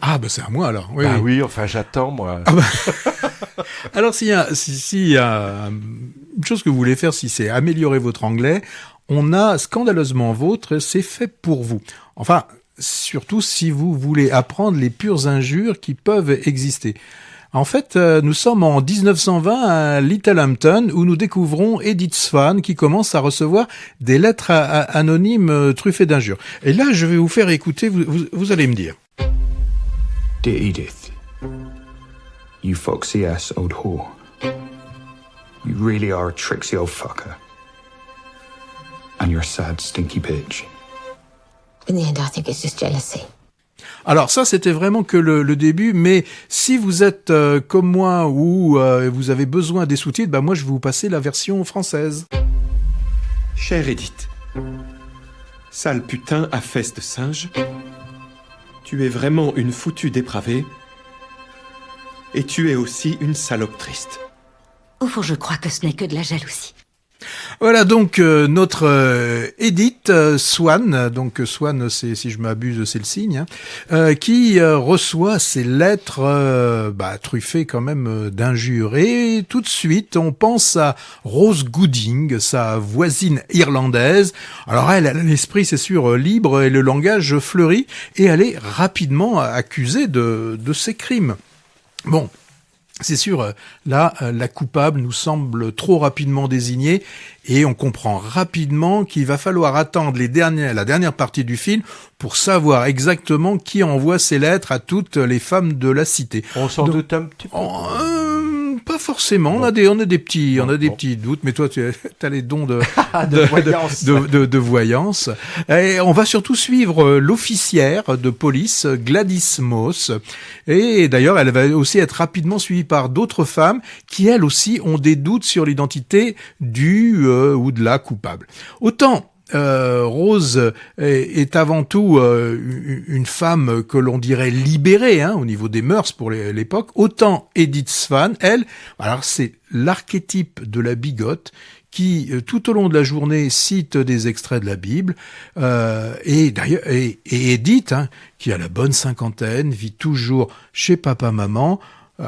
Ah, bah c'est à moi alors. Oui, Bah oui. oui, enfin j'attends moi. Ah, bah. Alors, s'il y a une chose que vous voulez faire, si c'est améliorer votre anglais, on a Scandaleusement Vôtre, c'est fait pour vous. Enfin, surtout si vous voulez apprendre les pures injures qui peuvent exister. En fait, nous sommes en 1920 à Littlehampton où nous découvrons Edith Swan qui commence à recevoir des lettres anonymes truffées d'injures. Et là, je vais vous faire écouter, vous allez me dire. Dear Edith, you foxy ass old whore. You really are a tricksy old fucker. And you're a sad, stinky bitch. In the end, I think it's just jealousy. Alors ça, c'était vraiment que le début, mais si vous êtes comme moi ou vous avez besoin des sous-titres, bah moi je vais vous passer la version française. Chère Edith, sale putain à fesses de singe, tu es vraiment une foutue dépravée, et tu es aussi une salope triste. Au fond, je crois que ce n'est que de la jalousie. Voilà donc notre Edith Swan, donc Swan, c'est si je m'abuse, c'est le signe, qui reçoit ces lettres truffées quand même d'injures. Et tout de suite, on pense à Rose Gooding, sa voisine irlandaise. Alors elle a l'esprit, c'est sûr, libre et le langage fleuri, et elle est rapidement accusée de ses crimes. Bon. C'est sûr, là, la coupable nous semble trop rapidement désignée et on comprend rapidement qu'il va falloir attendre la dernière partie du film pour savoir exactement qui envoie ces lettres à toutes les femmes de la cité. On s'en doute un petit peu. Pas forcément, bon. on a des petits doutes, mais toi tu as les dons de voyance. de voyance. Et on va surtout suivre l'officière de police Gladys Moss, et d'ailleurs elle va aussi être rapidement suivie par d'autres femmes qui elles aussi ont des doutes sur l'identité du ou de la coupable. Autant Rose est avant tout une femme que l'on dirait libérée au niveau des mœurs pour l'époque, autant Edith Swan, elle, alors c'est l'archétype de la bigote qui tout au long de la journée cite des extraits de la Bible et d'ailleurs et Edith qui a la bonne cinquantaine, vit toujours chez papa-maman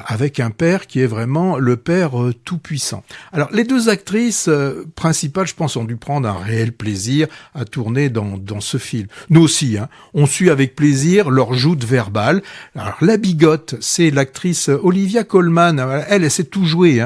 avec un père qui est vraiment le père tout-puissant. Alors, les deux actrices principales, je pense, ont dû prendre un réel plaisir à tourner dans ce film. Nous aussi, on suit avec plaisir leur joute verbale. Alors, la bigote, c'est l'actrice Olivia Colman. Elle sait tout jouer.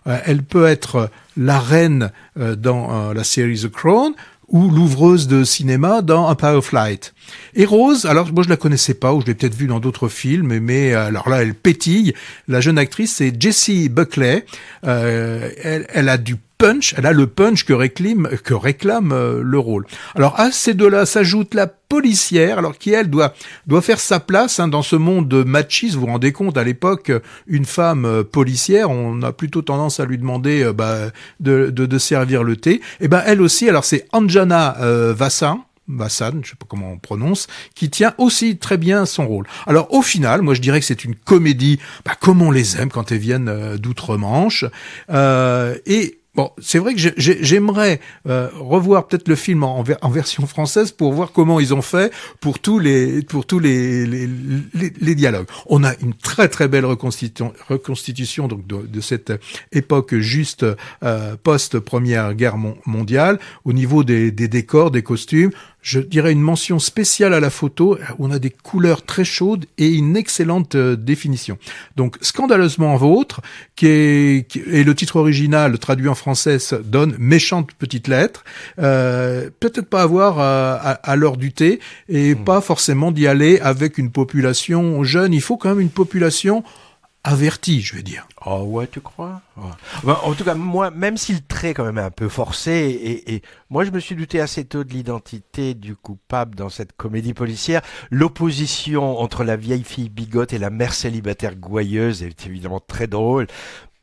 Elle peut être la reine dans la série The Crown, ou l'ouvreuse de cinéma dans Empire of Light. Et Rose, alors moi je la connaissais pas, ou je l'ai peut-être vue dans d'autres films, mais alors là elle pétille. La jeune actrice c'est Jessie Buckley. Elle a du punch, elle a le punch que réclame le rôle. Alors à ces deux-là s'ajoute la policière, alors qui elle doit faire sa place dans ce monde machiste. Vous vous rendez compte, à l'époque, une femme policière, on a plutôt tendance à lui demander de servir le thé. Et elle aussi, alors c'est Anjana Vasan, je sais pas comment on prononce, qui tient aussi très bien son rôle. Alors au final, moi je dirais que c'est une comédie comme on les aime quand elles viennent d'outre-Manche. Et bon, c'est vrai que j'aimerais revoir peut-être le film en version française pour voir comment ils ont fait pour tous les dialogues. On a une très très belle reconstitution donc de cette époque juste post Première Guerre mondiale au niveau des décors, des costumes. Je dirais une mention spéciale à la photo où on a des couleurs très chaudes et une excellente définition. Donc Scandaleusement Vôtre, qui est le titre original traduit en français donne Méchante petite lettre. Peut-être pas avoir à l'heure du thé et pas forcément d'y aller avec une population jeune. Il faut quand même une population averti, je vais dire. Oh ouais, tu crois? En tout cas, moi, même si le trait est quand même un peu forcé, et moi je me suis douté assez tôt de l'identité du coupable dans cette comédie policière, l'opposition entre la vieille fille bigote et la mère célibataire gouailleuse est évidemment très drôle.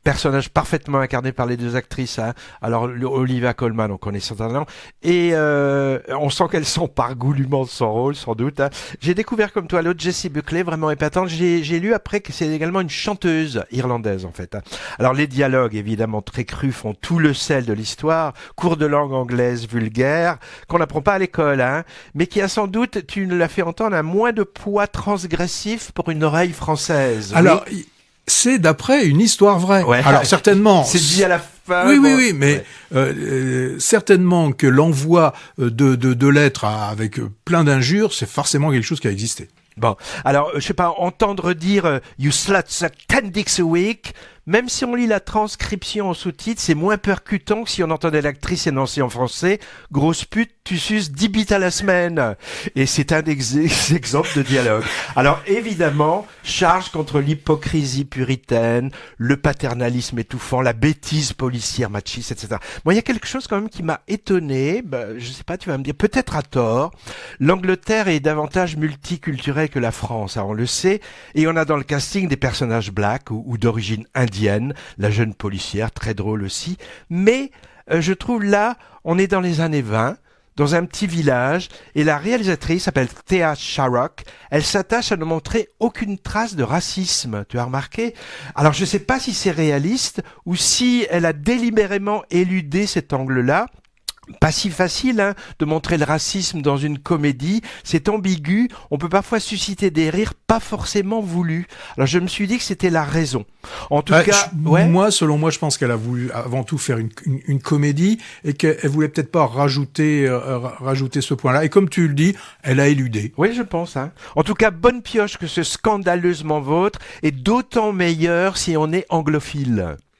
personnage parfaitement incarné par les deux actrices. Hein. Alors Olivia Colman, on connaît son talent, et on sent qu'elle s'empare goulûment de son rôle, sans doute. Hein. J'ai découvert comme toi l'autre Jessie Buckley, vraiment épatante. J'ai lu après que c'est également une chanteuse irlandaise en fait. Hein. Alors les dialogues évidemment très crus font tout le sel de l'histoire, cours de langue anglaise vulgaire qu'on n'apprend pas à l'école, hein, mais qui a sans doute, tu nous l'as fait entendre, un moins de poids transgressif pour une oreille française. Alors, c'est d'après une histoire vraie. Ouais. Alors certainement. C'est dit à la fin. Oui, mais certainement que l'envoi de lettres avec plein d'injures, c'est forcément quelque chose qui a existé. Bon, alors, je sais pas, entendre dire You sluts suck 10 dicks a week, même si on lit la transcription en sous-titres, c'est moins percutant que si on entendait l'actrice énoncer en français Grosse pute, tu suces 10 bites à la semaine. Et c'est un exemple de dialogue. Alors, évidemment, charge contre l'hypocrisie puritaine, le paternalisme étouffant, la bêtise policière machiste, etc. Bon, il y a quelque chose quand même qui m'a étonné, je sais pas, tu vas me dire, peut-être à tort. L'Angleterre est davantage multiculturelle que la France, on le sait, et on a dans le casting des personnages blacks ou d'origine indienne, la jeune policière, très drôle aussi, mais je trouve là, on est dans les années 20, dans un petit village, et la réalisatrice s'appelle Thea Sharrock. Elle s'attache à ne montrer aucune trace de racisme, tu as remarqué? Alors je ne sais pas si c'est réaliste ou si elle a délibérément éludé cet angle-là. Pas si facile hein, de montrer le racisme dans une comédie, c'est ambigu, on peut parfois susciter des rires pas forcément voulus. Alors je me suis dit que c'était la raison. En tout cas, selon moi, je pense qu'elle a voulu avant tout faire une comédie et qu'elle voulait peut-être pas rajouter ce point-là. Et comme tu le dis, elle a éludé. Oui, je pense. Hein. En tout cas, bonne pioche que ce scandaleusement vôtre est d'autant meilleur si on est anglophile.